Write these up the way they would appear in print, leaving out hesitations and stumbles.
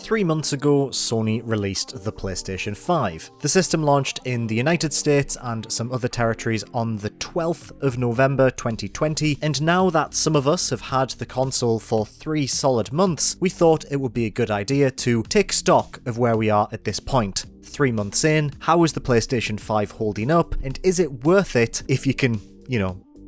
3 months ago, Sony released the PlayStation 5. The system launched in the United States and some other territories on the 12th of November 2020, and now that some of us have had the console for 3 solid months, we thought it would be a good idea to take stock of where we are at this point. 3 months in, how is the PlayStation 5 holding up, and is it worth it if you can,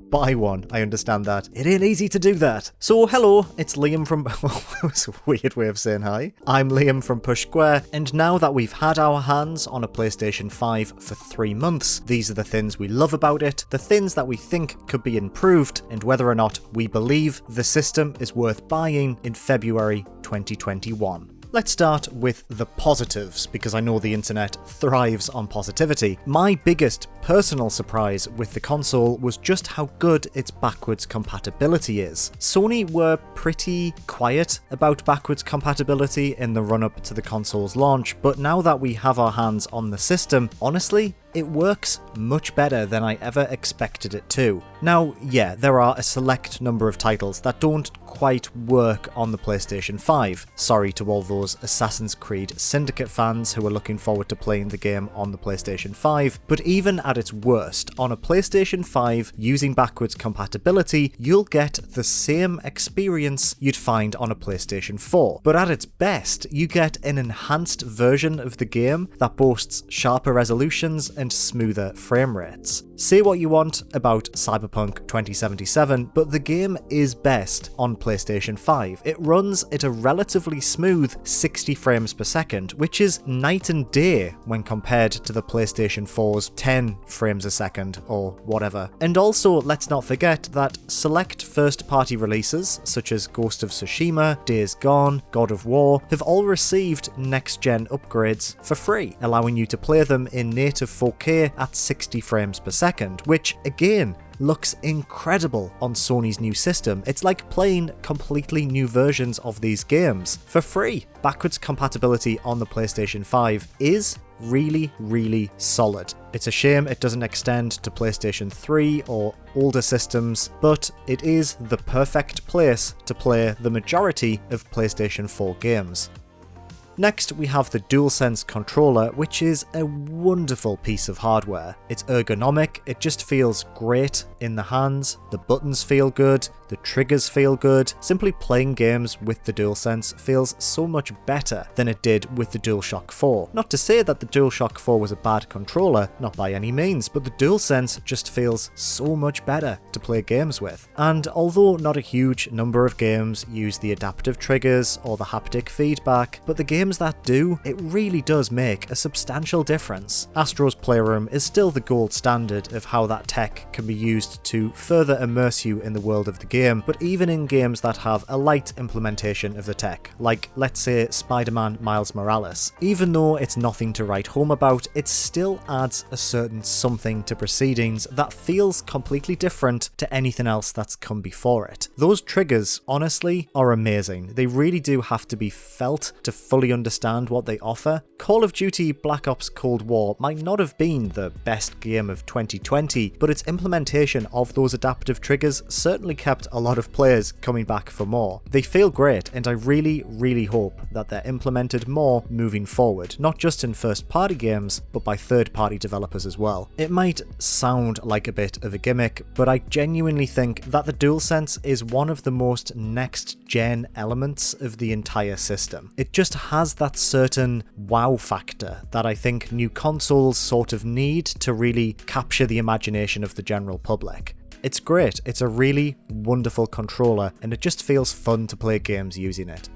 buy one? I understand that it ain't easy to do that. So hello, it's Liam from that was a weird way of saying hi. I'm Liam from Push Square, and now that we've had our hands on a PlayStation 5 for 3 months, these are the things we love about it, the things that we think could be improved, and whether or not we believe the system is worth buying in February 2021. Let's start with the positives, because I know the internet thrives on positivity. My biggest personal surprise with the console was just how good its backwards compatibility is. Sony were pretty quiet about backwards compatibility in the run-up to the console's launch, but now that we have our hands on the system, honestly, it works much better than I ever expected it to. Now, yeah, there are a select number of titles that don't quite work on the PlayStation 5. Sorry to all those Assassin's Creed Syndicate fans who are looking forward to playing the game on the PlayStation 5, but even at its worst, on a PlayStation 5 using backwards compatibility, you'll get the same experience you'd find on a PlayStation 4. But at its best, you get an enhanced version of the game that boasts sharper resolutions and smoother frame rates. Say what you want about Cyberpunk 2077, but the game is best on PlayStation 5. It runs at a relatively smooth 60 frames per second, which is night and day when compared to the PlayStation 4's 10 frames a second or whatever. And also, let's not forget that select first-party releases, such as Ghost of Tsushima, Days Gone, God of War, have all received next-gen upgrades for free, allowing you to play them in native 4K at 60 frames per second, which, again, looks incredible on Sony's new system. It's like playing completely new versions of these games for free. Backwards compatibility on the PlayStation 5 is really solid. It's a shame it doesn't extend to PlayStation 3 or older systems, but it is the perfect place to play the majority of PlayStation 4 games. Next, we have the DualSense controller, which is a wonderful piece of hardware. It's ergonomic, it just feels great in the hands, the buttons feel good, the triggers feel good. Simply playing games with the DualSense feels so much better than it did with the DualShock 4. Not to say that the DualShock 4 was a bad controller, not by any means, but the DualSense just feels so much better to play games with. And although not a huge number of games use the adaptive triggers or the haptic feedback, but the games that do, it really does make a substantial difference. Astro's Playroom is still the gold standard of how that tech can be used to further immerse you in the world of the game, but even in games that have a light implementation of the tech, like let's say Spider-Man Miles Morales, even though it's nothing to write home about, it still adds a certain something to proceedings that feels completely different to anything else that's come before it. Those triggers, honestly, are amazing. They really do have to be felt to fully understand what they offer. Call of Duty Black Ops Cold War might not have been the best game of 2020, but its implementation of those adaptive triggers certainly kept a lot of players coming back for more. They feel great, and I really hope that they're implemented more moving forward, not just in first-party games, but by third-party developers as well. It might sound like a bit of a gimmick, but I genuinely think that the DualSense is one of the most next-gen elements of the entire system. It just has that certain wow factor that I think new consoles sort of need to really capture the imagination of the general public. It's great, it's a really wonderful controller, and it just feels fun to play games using it.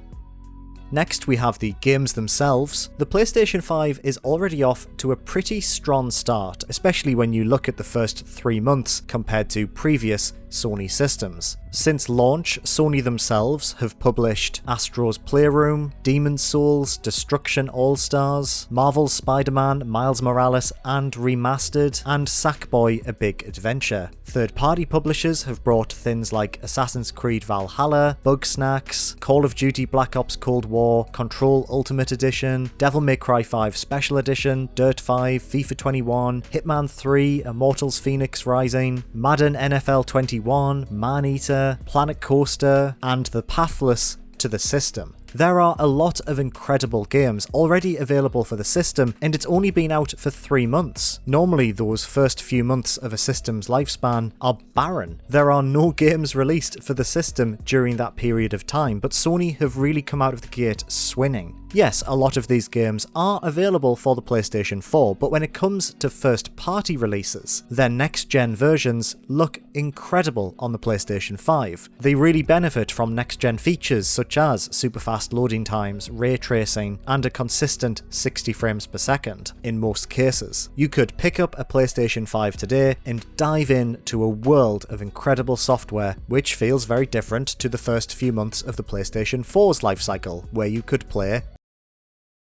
Next, we have the games themselves. The PlayStation 5 is already off to a pretty strong start, especially when you look at the first 3 months compared to previous Sony systems. Since launch, Sony themselves have published Astro's Playroom, Demon's Souls, Destruction All-Stars, Marvel's Spider-Man, Miles Morales and Remastered, and Sackboy: A Big Adventure. Third-party publishers have brought things like Assassin's Creed Valhalla, Bugsnax, Call of Duty Black Ops Cold War, Control Ultimate Edition, Devil May Cry 5 Special Edition, Dirt 5, FIFA 21, Hitman 3, Immortals Phoenix Rising, Madden NFL 21, Man-Eater, Planet Coaster, and the Pathless to the system. There are a lot of incredible games already available for the system, and it's only been out for 3 months. Normally, those first few months of a system's lifespan are barren. There are no games released for the system during that period of time, but Sony have really come out of the gate swinging. Yes, a lot of these games are available for the PlayStation 4, but when it comes to first-party releases, their next-gen versions look incredible on the PlayStation 5. They really benefit from next-gen features such as super fast loading times, ray tracing, and a consistent 60 frames per second in most cases. You could pick up a PlayStation 5 today and dive into a world of incredible software, which feels very different to the first few months of the PlayStation 4's lifecycle, where you could play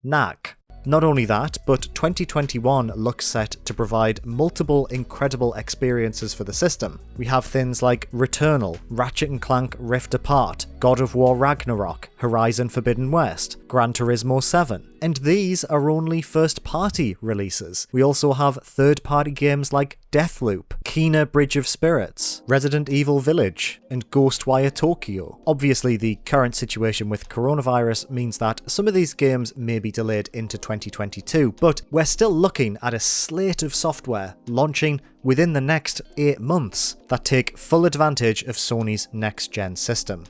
Knack. Not only that, but 2021 looks set to provide multiple incredible experiences for the system. We have things like Returnal, Ratchet & Clank Rift Apart, God of War Ragnarok, Horizon Forbidden West, Gran Turismo 7, and these are only first-party releases. We also have third-party games like Deathloop, Kena Bridge of Spirits, Resident Evil Village, and Ghostwire Tokyo. Obviously, the current situation with coronavirus means that some of these games may be delayed into 2022, but we're still looking at a slate of software launching within the next 8 months that take full advantage of Sony's next-gen system.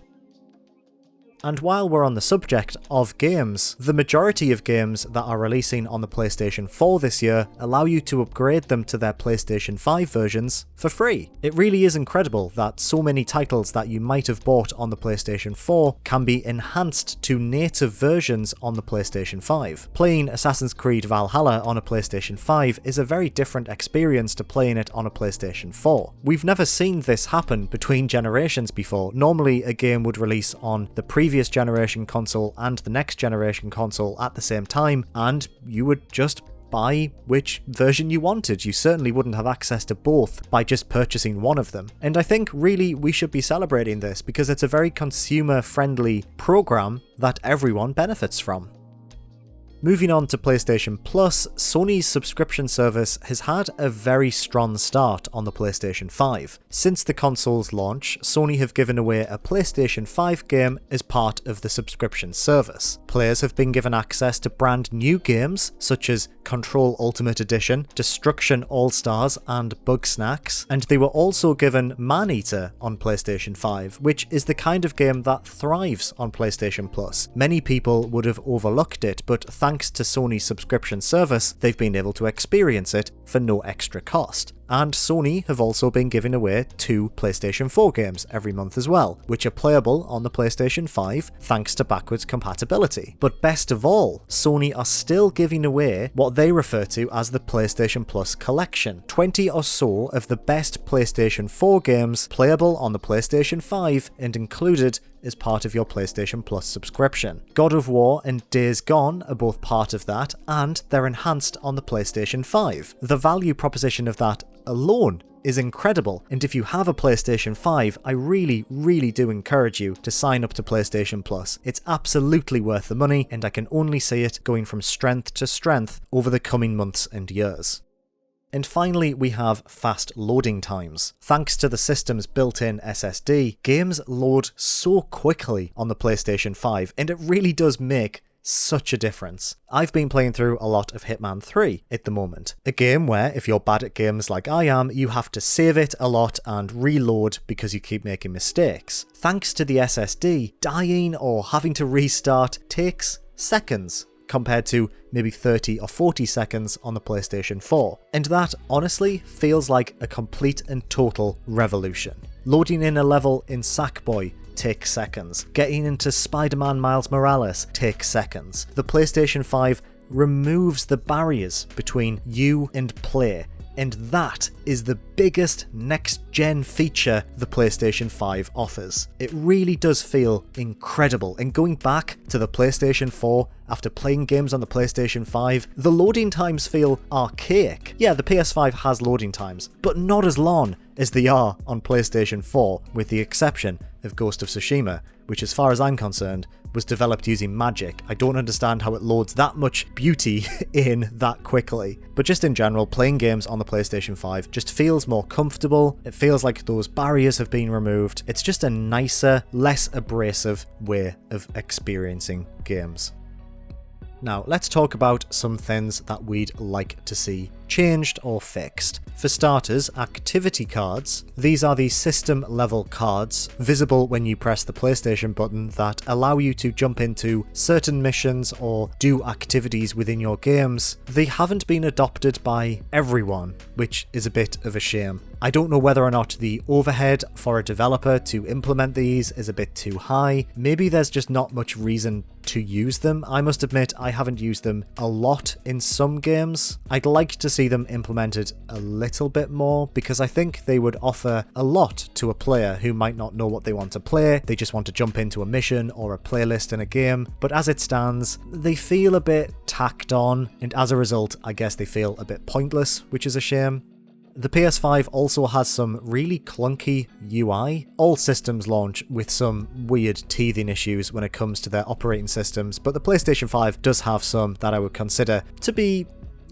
And while we're on the subject of games, the majority of games that are releasing on the PlayStation 4 this year allow you to upgrade them to their PlayStation 5 versions for free. It really is incredible that so many titles that you might have bought on the PlayStation 4 can be enhanced to native versions on the PlayStation 5. Playing Assassin's Creed Valhalla on a PlayStation 5 is a very different experience to playing it on a PlayStation 4. We've never seen this happen between generations before. Normally a game would release on the previous generation console and the next generation console at the same time, and you would just buy which version you wanted. You certainly wouldn't have access to both by just purchasing one of them. And I think really we should be celebrating this because it's a very consumer-friendly program that everyone benefits from. Moving on to PlayStation Plus, Sony's subscription service has had a very strong start on the PlayStation 5. Since the console's launch, Sony have given away a PlayStation 5 game as part of the subscription service. Players have been given access to brand new games such as Control Ultimate Edition, Destruction All-Stars, and Bugsnax, and they were also given Maneater on PlayStation 5, which is the kind of game that thrives on PlayStation Plus. Many people would have overlooked it, but thanks to Sony's subscription service, they've been able to experience it for no extra cost. And Sony have also been giving away 2 PlayStation 4 games every month as well, which are playable on the PlayStation 5 thanks to backwards compatibility. But best of all, Sony are still giving away what they refer to as the PlayStation Plus collection. 20 or so of the best PlayStation 4 games playable on the PlayStation 5 and included as part of your PlayStation Plus subscription. God of War and Days Gone are both part of that, and they're enhanced on the PlayStation 5. The value proposition of that alone is incredible, and if you have a PlayStation 5, I really do encourage you to sign up to PlayStation Plus. It's absolutely worth the money, and I can only see it going from strength to strength over the coming months and years. And finally, we have fast loading times. Thanks to the system's built-in SSD, games load so quickly on the PlayStation 5, and it really does make such a difference. I've been playing through a lot of Hitman 3 at the moment. A game where, if you're bad at games like I am, you have to save it a lot and reload because you keep making mistakes. Thanks to the SSD, dying or having to restart takes seconds, compared to maybe 30 or 40 seconds on the PlayStation 4. And that honestly feels like a complete and total revolution. Loading in a level in Sackboy takes seconds. Getting into Spider-Man Miles Morales takes seconds. The PlayStation 5 removes the barriers between you and play, and that is the biggest next-gen feature the PlayStation 5 offers. It really does feel incredible, and going back to the PlayStation 4 after playing games on the PlayStation 5, the loading times feel archaic. Yeah, the PS5 has loading times, but not as long as they are on PlayStation 4, with the exception of Ghost of Tsushima, which as far as I'm concerned, was developed using magic. I don't understand how it loads that much beauty in that quickly. But just in general, playing games on the PlayStation 5 just feels more comfortable. It feels like those barriers have been removed. It's just a nicer, less abrasive way of experiencing games. Now, let's talk about some things that we'd like to see changed or fixed. For starters, activity cards. These are the system level cards visible when you press the PlayStation button that allow you to jump into certain missions or do activities within your games. They haven't been adopted by everyone, which is a bit of a shame. I don't know whether or not the overhead for a developer to implement these is a bit too high. Maybe there's just not much reason to use them. I must admit I haven't used them a lot in some games. I'd like to see them implemented a little bit more because I think they would offer a lot to a player who might not know what they want to play. They just want to jump into a mission or a playlist in a game, but as it stands, they feel a bit tacked on, and as a result, I guess they feel a bit pointless, which is a shame. The PS5 also has some really clunky UI. All systems launch with some weird teething issues when it comes to their operating systems, but the PlayStation 5 does have some that I would consider to be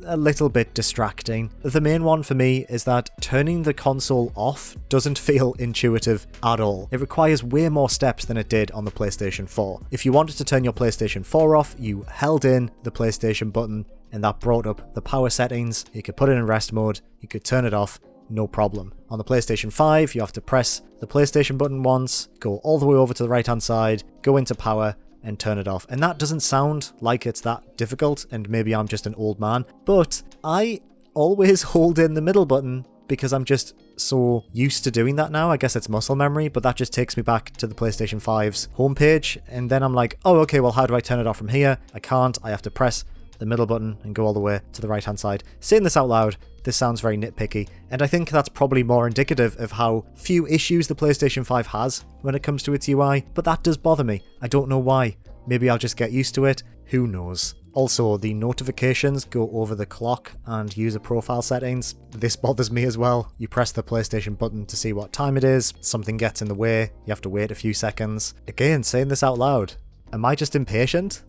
a little bit distracting. The main one for me is that turning the console off doesn't feel intuitive at all. It requires way more steps than it did on the PlayStation 4. If you wanted to turn your PlayStation 4 off, you held in the PlayStation button and that brought up the power settings. You could put it in rest mode, you could turn it off, no problem. On the PlayStation 5, you have to press the PlayStation button once, go all the way over to the right hand side, go into power, and turn it off. And that doesn't sound like it's that difficult, and maybe I'm just an old man, but I always hold in the middle button because I'm just so used to doing that now. I guess it's muscle memory, but that just takes me back to the PlayStation 5's homepage, and then I'm like, oh, okay, well, how do I turn it off from here? I can't. I have to press the middle button and go all the way to the right hand side. Saying this out loud, this sounds very nitpicky, and I think that's probably more indicative of how few issues the PlayStation 5 has when it comes to its UI, but that does bother me. I don't know why. Maybe I'll just get used to it. Who knows? Also, the notifications go over the clock and user profile settings. This bothers me as well. You press the PlayStation button to see what time it is, something gets in the way, you have to wait a few seconds. Again, saying this out loud, am I just impatient?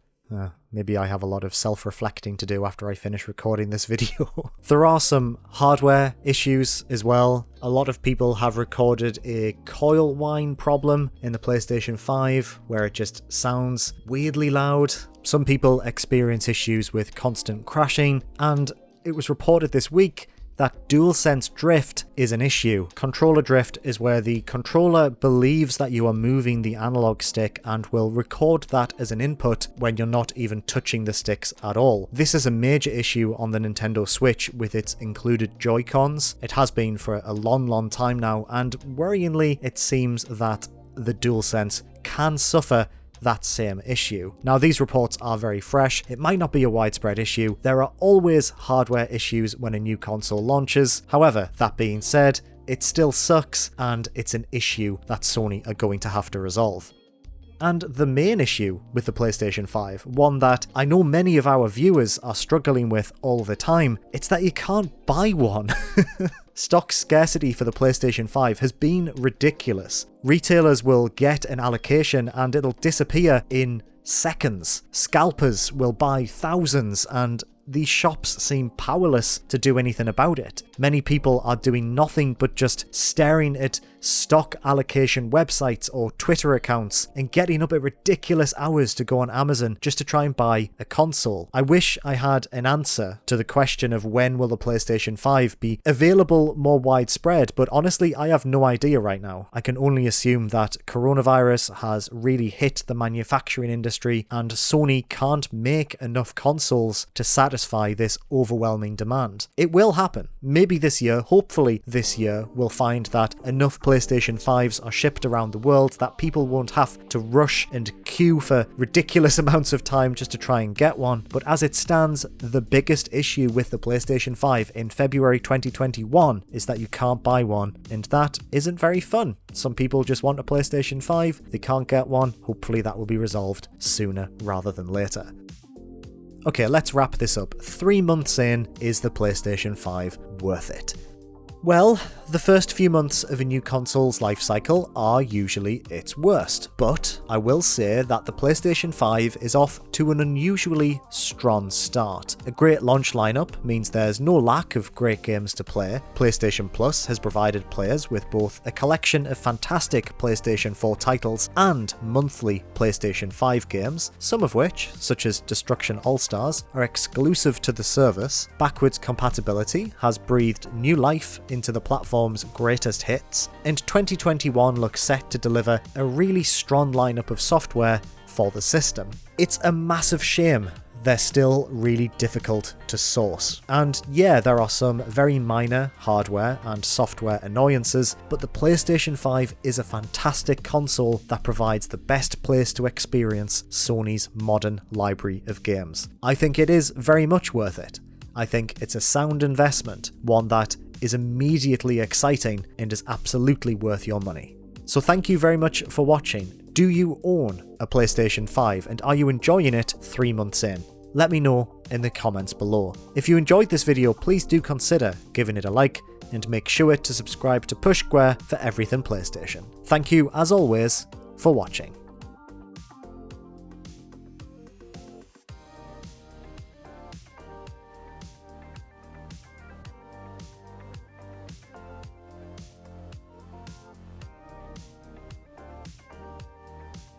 Maybe I have a lot of self-reflecting to do after I finish recording this video. There are some hardware issues as well. A lot of people have recorded a coil whine problem in the PlayStation 5 where it just sounds weirdly loud. Some people experience issues with constant crashing, and it was reported this week that DualSense drift is an issue. Controller drift is where the controller believes that you are moving the analog stick and will record that as an input when you're not even touching the sticks at all. This is a major issue on the Nintendo Switch with its included Joy-Cons. It has been for a long time now, and worryingly, it seems that the DualSense can suffer that same issue. Now, these reports are very fresh. It might not be a widespread issue. There are always hardware issues when a new console launches. However, that being said, it still sucks, and it's an issue that Sony are going to have to resolve. And the main issue with the PlayStation 5, one that I know many of our viewers are struggling with all the time, it's that you can't buy one. Stock scarcity for the PlayStation 5 has been ridiculous. Retailers will get an allocation and it'll disappear in seconds. Scalpers will buy thousands, and these shops seem powerless to do anything about it. Many people are doing nothing but just staring at stock allocation websites or Twitter accounts and getting up at ridiculous hours to go on Amazon just to try and buy a console. I wish I had an answer to the question of when will the PlayStation 5 be available more widespread, but honestly, I have no idea right now. I can only assume that coronavirus has really hit the manufacturing industry and Sony can't make enough consoles to satisfy this overwhelming demand. It will happen. Maybe this year, hopefully this year, we'll find that enough PlayStation 5s are shipped around the world that people won't have to rush and queue for ridiculous amounts of time just to try and get one. But as it stands, the biggest issue with the PlayStation 5 in February 2021 is that you can't buy one, and that isn't very fun. Some people just want a PlayStation 5, they can't get one. Hopefully that will be resolved sooner rather than later. Okay, let's wrap this up. 3 months in, is the PlayStation 5 worth it? Well, the first few months of a new console's life cycle are usually its worst, but I will say that the PlayStation 5 is off to an unusually strong start. A great launch lineup means there's no lack of great games to play. PlayStation Plus has provided players with both a collection of fantastic PlayStation 4 titles and monthly PlayStation 5 games, some of which, such as Destruction All-Stars, are exclusive to the service. Backwards compatibility has breathed new life into the platform's greatest hits, and 2021 looks set to deliver a really strong lineup of software for the system. It's a massive shame they're still really difficult to source. And yeah, there are some very minor hardware and software annoyances, but the PlayStation 5 is a fantastic console that provides the best place to experience Sony's modern library of games. I think it is very much worth it. I think it's a sound investment, one that is immediately exciting and is absolutely worth your money. So thank you very much for watching. Do you own a PlayStation 5 and are you enjoying it 3 months in? Let me know in the comments below. If you enjoyed this video, please do consider giving it a like and make sure to subscribe to Push Square for everything PlayStation. Thank you as always for watching.